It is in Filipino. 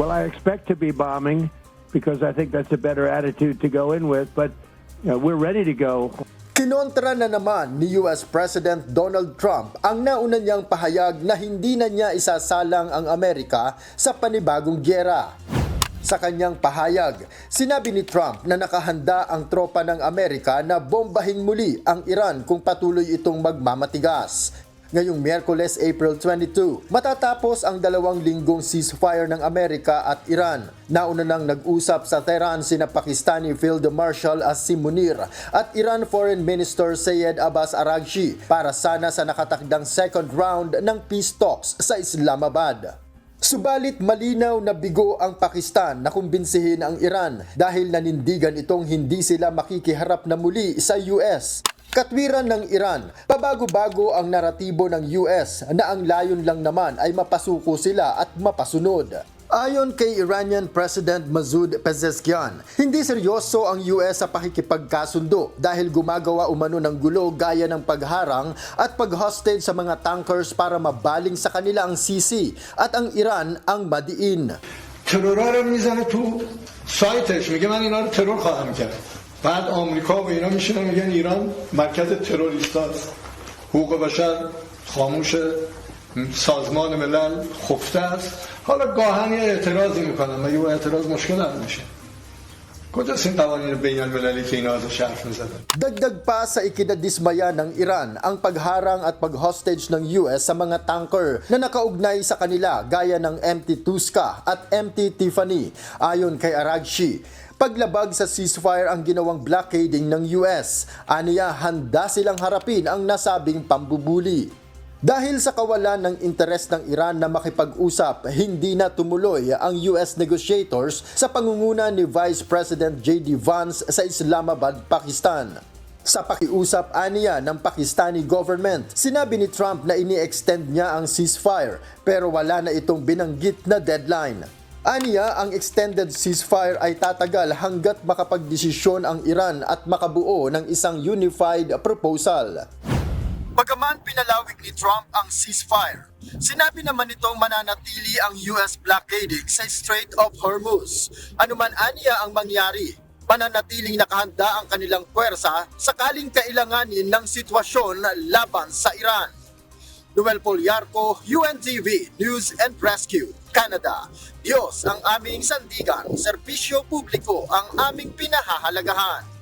Well, I expect to be bombing because I think that's a better attitude to go in with, but we're ready to go. Kinontra na naman ni US President Donald Trump ang nauna niyang pahayag na hindi na niya isasalang ang Amerika sa panibagong gyera. Sa kanyang pahayag, sinabi ni Trump na nakahanda ang tropa ng Amerika na bombahin muli ang Iran kung patuloy itong magmamatigas. Ngayong Miyerkules, April 22, matatapos ang 2 linggong ceasefire ng Amerika at Iran. Nauna nang nag-usap sa Tehran sina Pakistani Field Marshal Asim Munir at Iran Foreign Minister Syed Abbas Araghchi para sana sa nakatakdang second round ng peace talks sa Islamabad. Subalit malinaw na bigo ang Pakistan na kumbinsihin ang Iran dahil nanindigan itong hindi sila makikiharap na muli sa US. Katwiran ng Iran, pabago-bago ang naratibo ng US na ang layon lang naman ay mapasuko sila at mapasunod. Ayon kay Iranian President Masoud Pezeshkian, hindi seryoso ang US sa pakikipagkasundo dahil gumagawa umano ng gulo gaya ng pagharang at pag-hostage sa mga tankers para mabaling sa kanila ang Sisi at ang Iran ang madiin. ترورها رو میزنه تو سایتش میگه من اینا رو ترور خواهم کرد. بعد آمریکا و اینا میشینن میگن ایران مرکز تروریستاست. حقوق بشر خاموش، سازمان ملل خفته است. حالا گاهن یه اعتراضی میکنن، مگه با اعتراض مشکل حل میشه؟ کجاست این قوانین بین المللی که اینا ازش حرف میزدن؟ Dagdag pa sa ikinadismaya ng Iran ang pagharang at pag-hostage ng US sa mga tanker na nakaugnay sa kanila gaya ng MT Tuska at MT Tiffany. Ayon kay Araghchi, paglabag sa ceasefire ang ginawang blockading ng US. Aniya, handa silang harapin ang nasabing pambubuli. Dahil sa kawalan ng interes ng Iran na makipag-usap, hindi na tumuloy ang US negotiators sa pangunguna ni Vice President J.D. Vance sa Islamabad, Pakistan. Sa pakiusap aniya ng Pakistani government, sinabi ni Trump na ini-extend niya ang ceasefire pero wala na itong binanggit na deadline. Aniya, ang extended ceasefire ay tatagal hanggat makapagdesisyon ang Iran at makabuo ng isang unified proposal. Bagaman pinalawig ni Trump ang ceasefire, sinabi naman nitong mananatili ang US blockading sa Strait of Hormuz. Anuman aniya ang mangyari, mananatiling nakahanda ang kanilang puwersa sakaling kailanganin ng sitwasyon laban sa Iran. Noel Poliarco, UNTV News and Rescue, Canada. Diyos ang aming sandigan, serbisyo publiko ang aming pinahahalagahan.